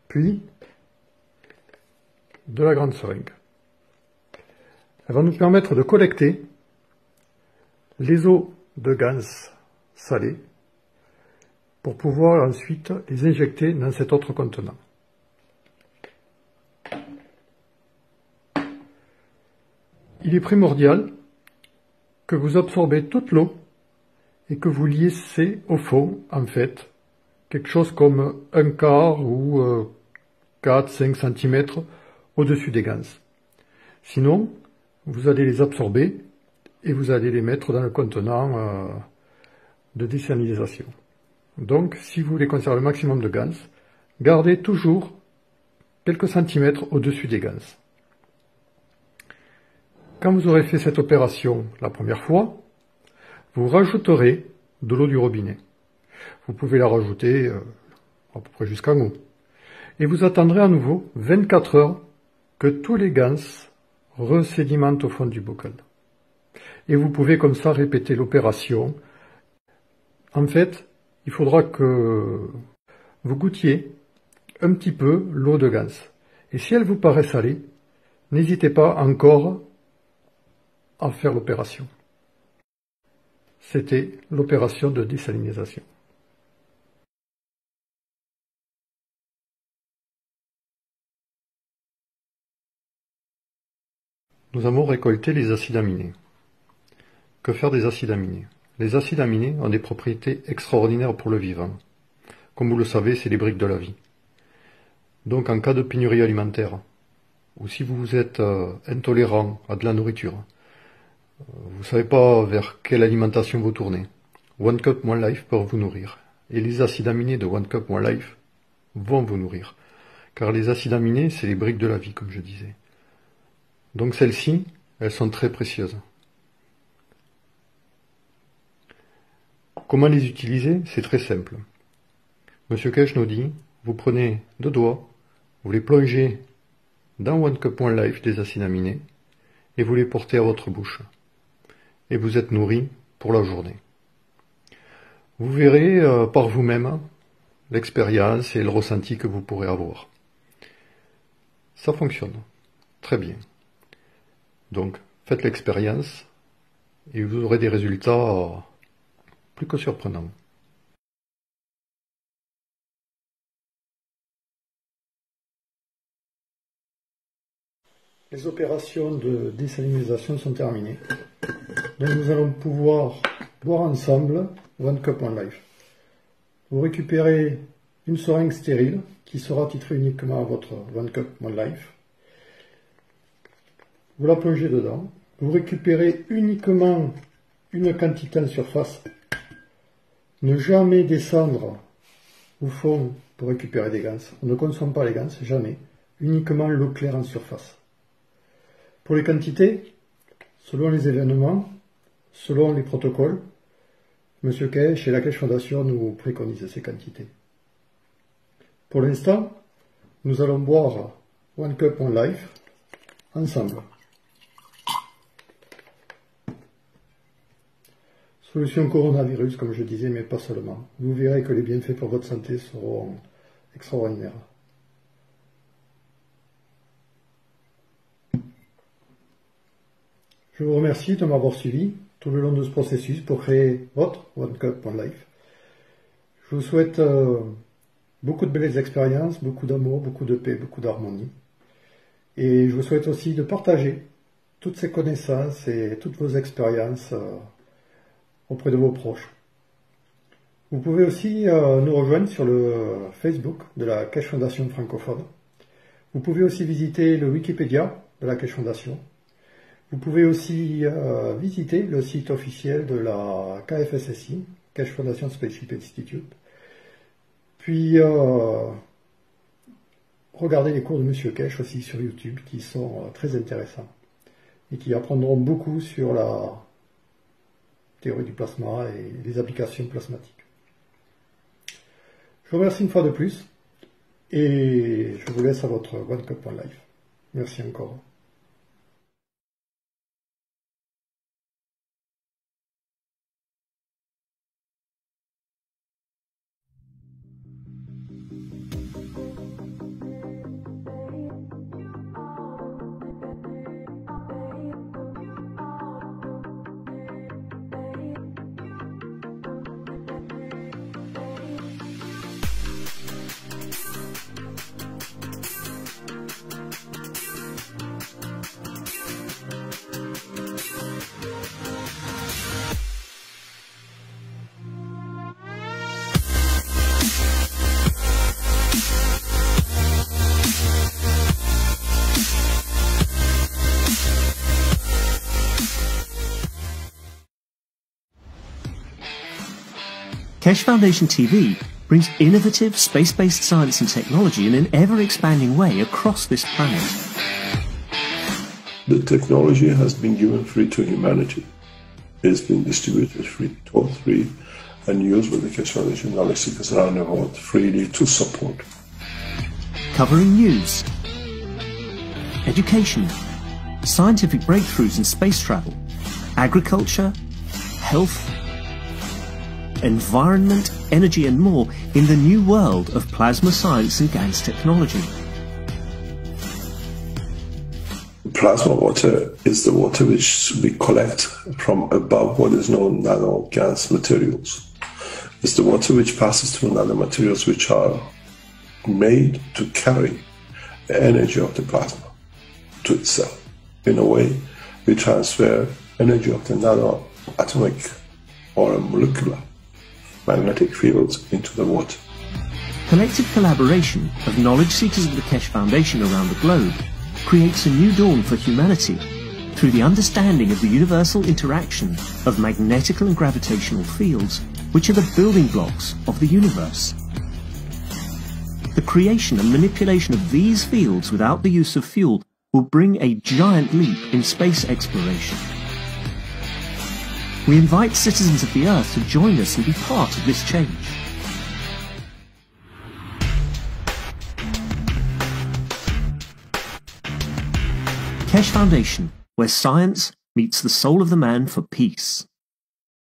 puis de la grande seringue. Elle va nous permettre de collecter les eaux de ganses salées pour pouvoir ensuite les injecter dans cet autre contenant. Il est primordial que vous absorbez toute l'eau et que vous laissiez au fond, en fait, quelque chose comme un quart ou 4-5 cm au-dessus des ganses. Sinon, vous allez les absorber et vous allez les mettre dans le contenant de désalinisation. Donc, si vous voulez conserver le maximum de ganses, gardez toujours quelques centimètres au-dessus des ganses. Quand vous aurez fait cette opération la première fois, vous rajouterez de l'eau du robinet. Vous pouvez la rajouter à peu près jusqu'en haut. Et vous attendrez à nouveau 24 heures que tous les ganses resédimentent au fond du bocal. Et vous pouvez comme ça répéter l'opération. En fait, il faudra que vous goûtiez un petit peu l'eau de ganse. Et si elle vous paraît salée, n'hésitez pas encore à faire l'opération. C'était l'opération de désalinisation. Nous avons récolté les acides aminés. Que faire des acides aminés? Les acides aminés ont des propriétés extraordinaires pour le vivant. Comme vous le savez, c'est les briques de la vie. Donc en cas de pénurie alimentaire, ou si vous êtes intolérant à de la nourriture, vous ne savez pas vers quelle alimentation vous tournez, One Cup One Life peut vous nourrir. Et les acides aminés de One Cup One Life vont vous nourrir. Car les acides aminés, c'est les briques de la vie, comme je disais. Donc celles-ci, elles sont très précieuses. Comment les utiliser? C'est très simple. Monsieur Kesh nous dit, vous prenez 2 doigts, vous les plongez dans One Cup One Life des acides aminés, et vous les portez à votre bouche. Et vous êtes nourri pour la journée. Vous verrez par vous-même l'expérience et le ressenti que vous pourrez avoir. Ça fonctionne très bien. Donc, faites l'expérience et vous aurez des résultats plus que surprenants. Les opérations de désalinisation sont terminées. Donc nous allons pouvoir boire ensemble One Cup One Life. Vous récupérez une seringue stérile qui sera titrée uniquement à votre One Cup One Life. Vous la plongez dedans. Vous récupérez uniquement une quantité en surface. Ne jamais descendre au fond pour récupérer des ganses. On ne consomme pas les ganses, jamais. Uniquement l'eau claire en surface. Pour les quantités, selon les événements, selon les protocoles, M. Kesh et la Kesh Foundation nous préconisent ces quantités. Pour l'instant, nous allons boire One Cup One Life ensemble. Solution coronavirus, comme je disais, mais pas seulement. Vous verrez que les bienfaits pour votre santé seront extraordinaires. Je vous remercie de m'avoir suivi tout le long de ce processus pour créer votre One Cup One Life. Je vous souhaite beaucoup de belles expériences, beaucoup d'amour, beaucoup de paix, beaucoup d'harmonie. Et je vous souhaite aussi de partager toutes ces connaissances et toutes vos expériences auprès de vos proches. Vous pouvez aussi nous rejoindre sur le Facebook de la Kesh Foundation francophone. Vous pouvez aussi visiter le Wikipédia de la Kesh Foundation. Vous pouvez aussi visiter le site officiel de la KFSSI, Kesh Foundation Spaceship Institute. Puis regardez les cours de M. Kesh aussi sur YouTube qui sont très intéressants et qui apprendront beaucoup sur la théorie du plasma et les applications plasmatiques. Je vous remercie une fois de plus et je vous laisse à votre One Cup One Life. Merci encore. Kesh Foundation TV brings innovative space-based science and technology in an ever-expanding way across this planet. The technology has been given free to humanity. It's been distributed free, taught free, and used by the Kesh Foundation knowledge seekers around the world freely to support. Covering news, education, scientific breakthroughs in space travel, agriculture, health, environment, energy and more in the new world of plasma science and GANS technology. Plasma water is the water which we collect from above what is known nano GANS materials. It's the water which passes through nanomaterials which are made to carry the energy of the plasma to itself. In a way, we transfer energy of the nano-atomic or molecular magnetic fields into the water. Collective collaboration of knowledge seekers of the Keshe Foundation around the globe creates a new dawn for humanity through the understanding of the universal interaction of magnetical and gravitational fields, which are the building blocks of the universe. The creation and manipulation of these fields without the use of fuel will bring a giant leap in space exploration. We invite citizens of the Earth to join us and be part of this change. Keshe Foundation, where science meets the soul of the man for peace.